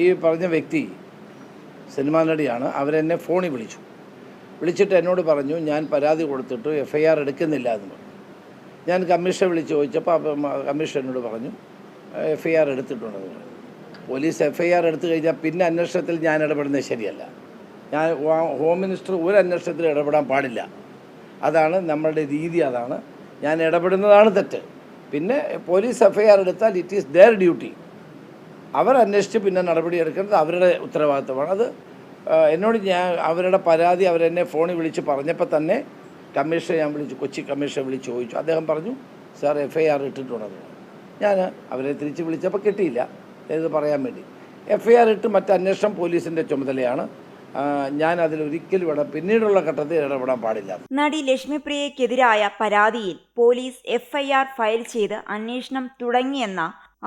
ഈ പറഞ്ഞ വ്യക്തി സിനിമാ നടിയാണ്. അവരെന്നെ ഫോണിൽ വിളിച്ചിട്ട് എന്നോട് പറഞ്ഞു, ഞാൻ പരാതി കൊടുത്തിട്ട് FIR എടുക്കുന്നില്ല എന്ന് പറഞ്ഞു. ഞാൻ കമ്മീഷനെ വിളിച്ച് ചോദിച്ചപ്പോൾ കമ്മീഷൻ എന്നോട് പറഞ്ഞു FIR എടുത്തിട്ടുണ്ടെന്ന് പറഞ്ഞു. പോലീസ് FIR എടുത്തു കഴിഞ്ഞാൽ പിന്നെ അന്വേഷണത്തിൽ ഞാൻ ഇടപെടുന്നത് ശരിയല്ല. ഞാൻ ഹോം മിനിസ്റ്റർ ഒരു അന്വേഷണത്തിൽ ഇടപെടാൻ പാടില്ല. അതാണ് നമ്മളുടെ രീതി. അതാണ് ഞാൻ ഇടപെടുന്നതാണ് തെറ്റ്. പിന്നെ പോലീസ് FIR എടുത്താൽ ഇറ്റ് ഈസ് ദെയർ ഡ്യൂട്ടി. അവർ അന്വേഷിച്ച് പിന്നെ നടപടിയെടുക്കുന്നത് അവരുടെ ഉത്തരവാദിത്തമാണ്. അത് എന്നോട് അവരുടെ പരാതി അവരെന്നെ ഫോണിൽ വിളിച്ച് പറഞ്ഞപ്പോൾ തന്നെ കമ്മീഷനെ ഞാൻ കൊച്ചി കമ്മീഷനെ വിളിച്ച് ചോദിച്ചു. അദ്ദേഹം പറഞ്ഞു, സാർ FIR ഇട്ടിട്ടുണ്ടെന്ന്. ഞാൻ അവരെ തിരിച്ച് വിളിച്ചപ്പോൾ കിട്ടിയില്ല ഇത് പറയാൻ വേണ്ടി. FIR ഇട്ട് മറ്റ് അന്വേഷണം പോലീസിൻ്റെ ചുമതലയാണ്. ഞാൻ അതിലൊരിക്കലും പിന്നീടുള്ള ഘട്ടത്തിൽ ഇടപെടാൻ പാടില്ല. നടി ലക്ഷ്മിപ്രിയയ്ക്കെതിരായ പരാതിയിൽ പോലീസ് FIR ഫയൽ ചെയ്ത് അന്വേഷണം തുടങ്ങിയെന്ന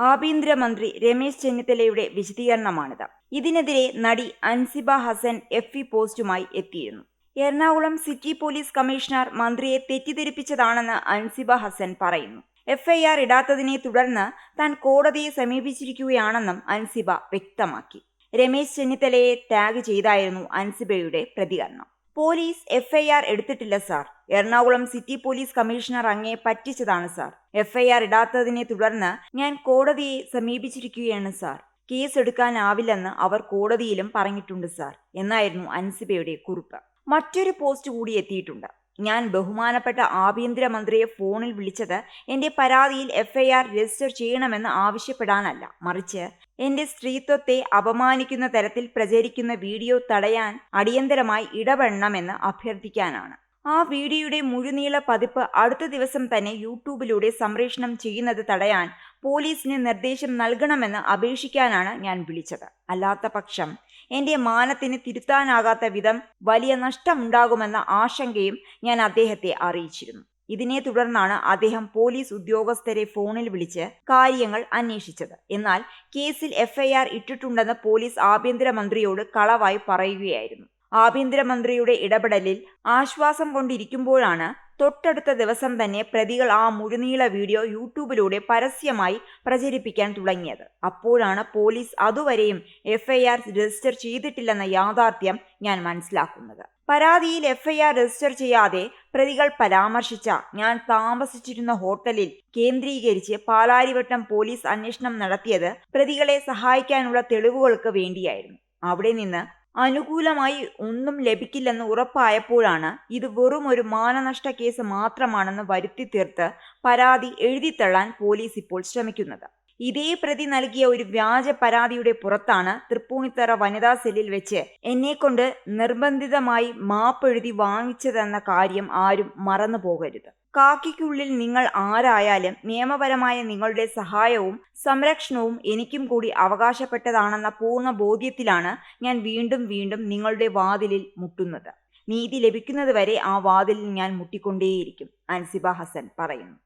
ആഭ്യന്തരമന്ത്രി രമേശ് ചെന്നിത്തലയുടെ വിശദീകരണമാണിത്. ഇതിനെതിരെ നടി അൻസിബ ഹസൻ FB പോസ്റ്റുമായി എത്തിയിരുന്നു. എറണാകുളം സിറ്റി പോലീസ് കമ്മീഷണർ മന്ത്രിയെ തെറ്റിദ്ധരിപ്പിച്ചതാണെന്ന് അൻസിബ ഹസൻ പറയുന്നു. FIR ഇടാത്തതിനെ തുടർന്ന് താൻ കോടതിയെ സമീപിച്ചിരിക്കുകയാണെന്നും അൻസിബ വ്യക്തമാക്കി. രമേശ് ചെന്നിത്തലയെ ടാഗ് ചെയ്തായിരുന്നു അൻസിബയുടെ പ്രതികരണം. പോലീസ് FIR എടുത്തിട്ടില്ല sir. Ernakulam city police commissioner അങ്ങേ പറ്റിച്ചതാണ് സാർ. FIR ഇടാത്തതിനെ തുടർന്ന് ഞാൻ കോടതിയെ സമീപിച്ചിരിക്കുകയാണ് സാർ. കേസ് എടുക്കാനാവില്ലെന്ന് അവർ കോടതിയിലും പറഞ്ഞിട്ടുണ്ട് സാർ എന്നായിരുന്നു അൻസിബയുടെ കുറിപ്പ്. മറ്റൊരു പോസ്റ്റ് കൂടി എത്തിയിട്ടുണ്ട്. ഞാൻ ബഹുമാനപ്പെട്ട ആഭ്യന്തരമന്ത്രിയെ ഫോണിൽ വിളിച്ചത് എൻ്റെ പരാതിയിൽ FIR രജിസ്റ്റർ ചെയ്യണമെന്ന് ആവശ്യപ്പെടാനല്ല, മറിച്ച് എൻ്റെ സ്ത്രീത്വത്തെ അപമാനിക്കുന്ന തരത്തിൽ പ്രചരിക്കുന്ന വീഡിയോ തടയാൻ അടിയന്തരമായി ഇടപെടണമെന്ന് അഭ്യർത്ഥിക്കാനാണ്. ആ വീഡിയോയുടെ മുഴുനീള പതിപ്പ് അടുത്ത ദിവസം തന്നെ യൂട്യൂബിലൂടെ സംപ്രേഷണം ചെയ്യുന്നത് തടയാൻ പോലീസിന് നിർദ്ദേശം നൽകണമെന്ന് അപേക്ഷിക്കാനാണ് ഞാൻ വിളിച്ചത്. അല്ലാത്ത പക്ഷം എൻ്റെ മാനത്തിന് തിരുത്താനാകാത്ത വിധം വലിയ നഷ്ടമുണ്ടാകുമെന്ന ആശങ്കയും ഞാൻ അദ്ദേഹത്തെ അറിയിച്ചിരുന്നു. ഇതിനെ തുടർന്നാണ് അദ്ദേഹം പോലീസ് ഉദ്യോഗസ്ഥരെ ഫോണിൽ വിളിച്ച് കാര്യങ്ങൾ അന്വേഷിച്ചത്. എന്നാൽ കേസിൽ FIR ഇട്ടിട്ടുണ്ടെന്ന് പോലീസ് ആഭ്യന്തരമന്ത്രിയോട് കളവായി പറയുകയായിരുന്നു. ആഭ്യന്തരമന്ത്രിയുടെ ഇടപെടലിൽ ആശ്വാസം കൊണ്ടിരിക്കുമ്പോഴാണ് തൊട്ടടുത്ത ദിവസം തന്നെ പ്രതികൾ ആ മുഴുനീള വീഡിയോ യൂട്യൂബിലൂടെ പരസ്യമായി പ്രചരിപ്പിക്കാൻ തുടങ്ങിയത്. അപ്പോഴാണ് പോലീസ് അതുവരെയും FIR രജിസ്റ്റർ ചെയ്തിട്ടില്ലെന്ന യാഥാർത്ഥ്യം ഞാൻ മനസ്സിലാക്കുന്നത്. പരാതിയിൽ FIR രജിസ്റ്റർ ചെയ്യാതെ പ്രതികൾ പരാമർശിച്ച ഞാൻ താമസിച്ചിരുന്ന ഹോട്ടലിൽ കേന്ദ്രീകരിച്ച് പാലാരിവട്ടം പോലീസ് അന്വേഷണം നടത്തിയത് പ്രതികളെ സഹായിക്കാനുള്ള തെളിവുകൾക്ക് വേണ്ടിയായിരുന്നു. അവിടെ നിന്ന് അനുകൂലമായി ഒന്നും ലഭിക്കില്ലെന്ന് ഉറപ്പായപ്പോഴാണ് ഇത് വെറും ഒരു മാനനഷ്ട കേസ് മാത്രമാണെന്ന് വരുത്തി തീർത്ത് പരാതി എഴുതിത്തള്ളാൻ പോലീസ് ഇപ്പോൾ ശ്രമിക്കുന്നത്. ഇതേ പ്രതി നൽകിയ ഒരു വ്യാജ പരാതിയുടെ പുറത്താണ് തൃപ്പൂണിത്തറ വനിതാ സെല്ലിൽ വെച്ച് എന്നെക്കൊണ്ട് നിർബന്ധിതമായി മാപ്പെഴുതി വാങ്ങിച്ചതെന്ന കാര്യം ആരും മറന്നു പോകരുത്. കാക്കിക്കുള്ളിൽ നിങ്ങൾ ആരായാലും നിയമപരമായ നിങ്ങളുടെ സഹായവും സംരക്ഷണവും എനിക്കും കൂടി അവകാശപ്പെട്ടതാണെന്ന പൂർണ്ണ ബോധ്യത്തിലാണ് ഞാൻ വീണ്ടും നിങ്ങളുടെ വാതിലിൽ മുട്ടുന്നത്. നീതി ലഭിക്കുന്നതുവരെ ആ വാതിലിൽ ഞാൻ മുട്ടിക്കൊണ്ടേയിരിക്കും, അൻസിബ ഹസൻ പറയുന്നു.